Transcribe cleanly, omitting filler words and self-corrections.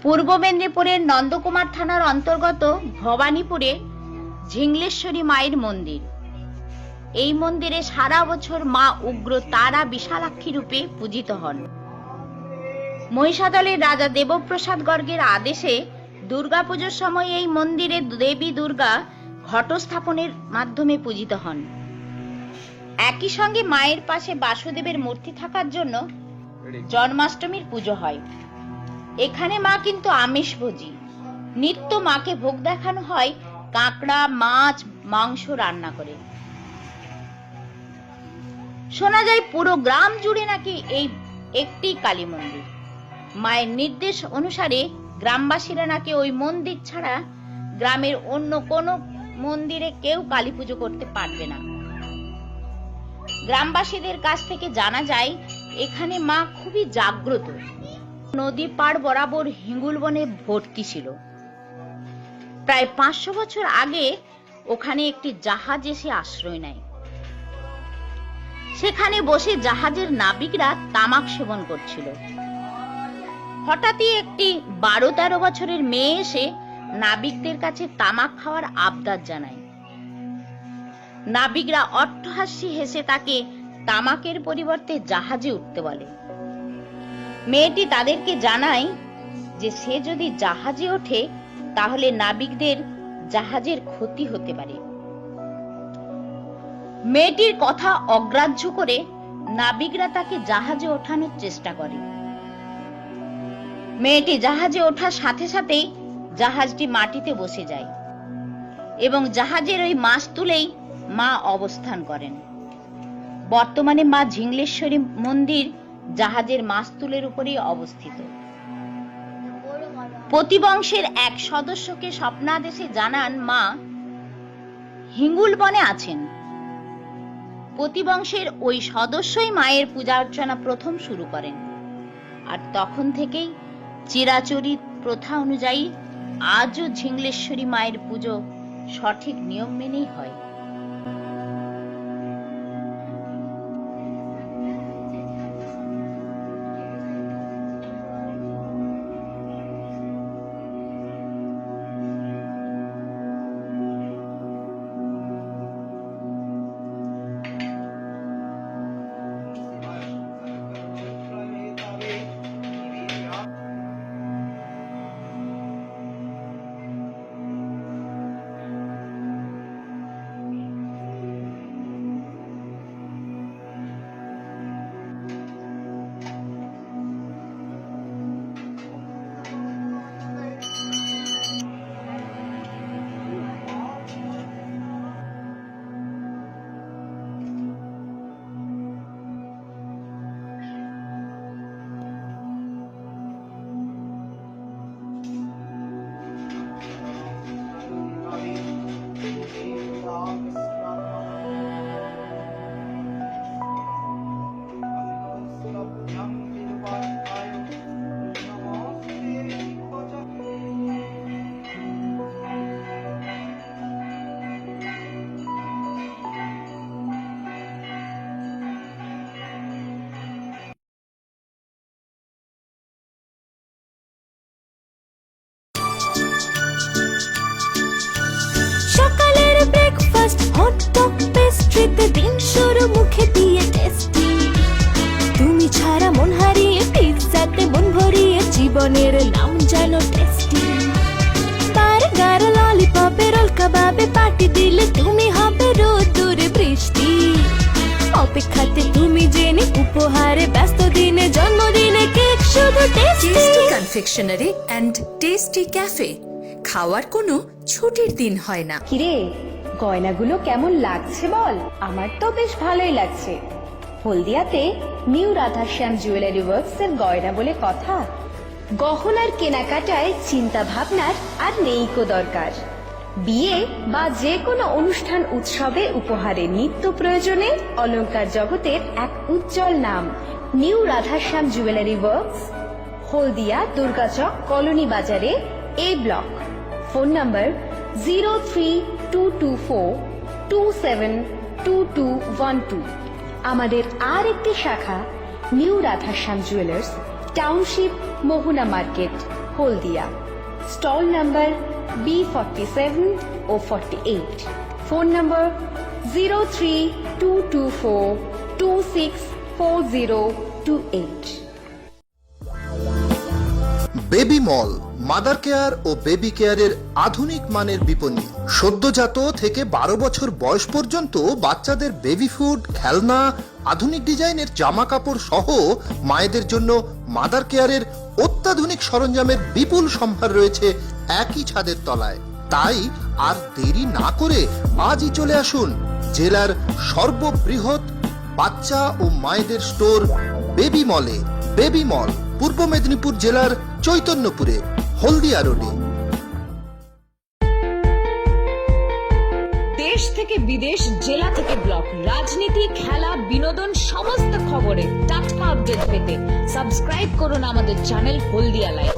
পূর্ব মেদিনীপুরের নন্দকুমার থানার অন্তর্গত ভবানীপুরে ঝিংলেশ্বরী মায়ের মন্দির। এই মন্দিরে সারা বছর মা উগ্র তারা বিশালাক্ষী রূপে পূজিত হন। মহিষাদলের রাজা দেবপ্রসাদ গর্গের আদেশে দুর্গাপুজোর সময় এই মন্দিরে দেবী দুর্গা ঘটস্থাপনের মাধ্যমে পূজিত হন। একই সঙ্গে মায়ের পাশে বাসুদেবের মূর্তি থাকার জন্য জন্মাষ্টমীর পুজো হয়। এখানে মা কিন্তু আমিষভোজী। নিত্য মাকে ভোগ দেখানো হয় কাঁকড়া, মাছ, মাংস রান্না করে। শোনা যায় পুরো গ্রাম জুড়ে নাকি এই একটি কালী মন্দির। মায়ের নির্দেশ অনুসারে গ্রামবাসীরা নাকি ওই মন্দির ছাড়া গ্রামের অন্য কোনো মন্দিরে কেউ কালী পুজো করতে পারবে না। গ্রামবাসীদের কাছ থেকে জানা যায় এখানে মা খুবই জাগ্রত। নদী পাড় বরাবর হিঙ্গুল বনে ভর্তি ছিল। প্রায় 500 বছর আগে ওখানে একটি জাহাজ এসে আশ্রয় নেয়। সেখানে বসে জাহাজের নাবিকরা তামাক সেবন করছিল। হঠাৎই একটি 12-13 বছরের মেয়ে এসে নাবিকদের কাছে তামাক খাওয়ার আবদার জানায়। নাবিকরা অট্টহাস্যে হেসে তাকে তামাকের পরিবর্তে জাহাজে উঠতে বলে। মেয়েটি তাদেরকে জানায় যে সে যদি জাহাজে ওঠে তাহলে নাবিকদের জাহাজের ক্ষতি হতে পারে। মেয়েটির কথা অগ্রাহ্য করে নাবিকরা তাকে জাহাজে ওঠানোর চেষ্টা করে। মেয়েটি জাহাজে ওঠার সাথে সাথেই জাহাজটি মাটিতে বসে যায় এবং জাহাজের ওই মাস্তুলেই মা অবস্থান করেন। বর্তমানে মা ঝিংলেশ্বরী মন্দির জাহাজের মাস্তুলের উপরেই অবস্থিত। প্রতিবংশের এক সদস্যকে স্বপ্নাদেশে জানান মা হিঙ্গুল বনে আছেন। প্রতিবংশের ওই সদস্যই মায়ের পূজা অর্চনা প্রথম শুরু করেন। আর তখন থেকেই চিরাচরিত প্রথা অনুযায়ী আজও ঝিংলেশ্বরী মায়ের পুজো সঠিক নিয়ম মেনেই হয়। পেস্ট্রিতে দিন শুরু মুখে দিয়ে টেস্টি। তুমি ছাড়া মন হারিয়ে পিৎজাতে মন ভরিয়ে জীবনের নাম জানো টেস্টি। বার্গার, ললিপপে, রোল কাবাবে পার্টি দিলে তুমি হবে রোদ্দুরে বৃষ্টি। অপেক্ষাতে তুমি জেনে উপহারে ব্যস্ত দিনে জন্মদিনে কেক শুধু tasty. Confectionery and tasty cafe, খাওয়ার কোনো ছুটির দিন হয় না। কিরে, গয়নাগুলো কেমন লাগছে বল? আমার তো বেশ ভালোই লাগছে। হলদিয়াতে নিউ রাধাশ্যাম জুয়েলারি ওয়ার্কস এর গয়না বলে কথা। গহনার কেনাকাটায় চিন্তা ভাবনার আর নেই কো দরকার। বিয়ে বা যে কোনো অনুষ্ঠান উৎসবে উপহারে নিত্য প্রয়োজনে অলংকার জগতের এক উজ্জ্বল নাম নিউ রাধাশ্যাম জুয়েলারি ওয়ার্কস, হলদিয়া, দুর্গাচক, কলোনি বাজারে, এ ব্লক। Phone number 03-224-272212। আমাদের আর একটি শাখা নিউ রাধাশ্যাম জুয়েলার্স, টাউনশিপ, মোহনা মার্কেট, হলদিয়া। স্টল নাম্বার B47 ও 48। ফোন নম্বর 03-224-264028। বেবি মল মাদার কেয়ার ও বেবি কেয়ারের আধুনিক মানের বিপণী। সদ্যজাত থেকে 12 বছর বয়স পর্যন্ত বাচ্চাদের বেবি ফুড, খেলনা, আধুনিক ডিজাইনের জামা কাপড় সহ মায়েদের জন্য মাদার কেয়ারের অত্যাধুনিক সরঞ্জামের বিপুল সম্ভার রয়েছে একই ছাদের তলায়। তাই আর দেরি না করে আজই চলে আসুন জেলার সর্ববৃহৎ বাচ্চা ও মায়েদের স্টোর বেবি মলে। বেবি মল পূর্ব মেদিনীপুর জেলার চৈতন্যপুরে, হলদিয়া রোডে। দেশ থেকে বিদেশ, জেলা থেকে ব্লক, রাজনীতি, খেলা, বিনোদন সমস্ত খবরে টাটকা আপডেট পেতে সাবস্ক্রাইব করুন আমাদের চ্যানেল হলদিয়া লাইভ।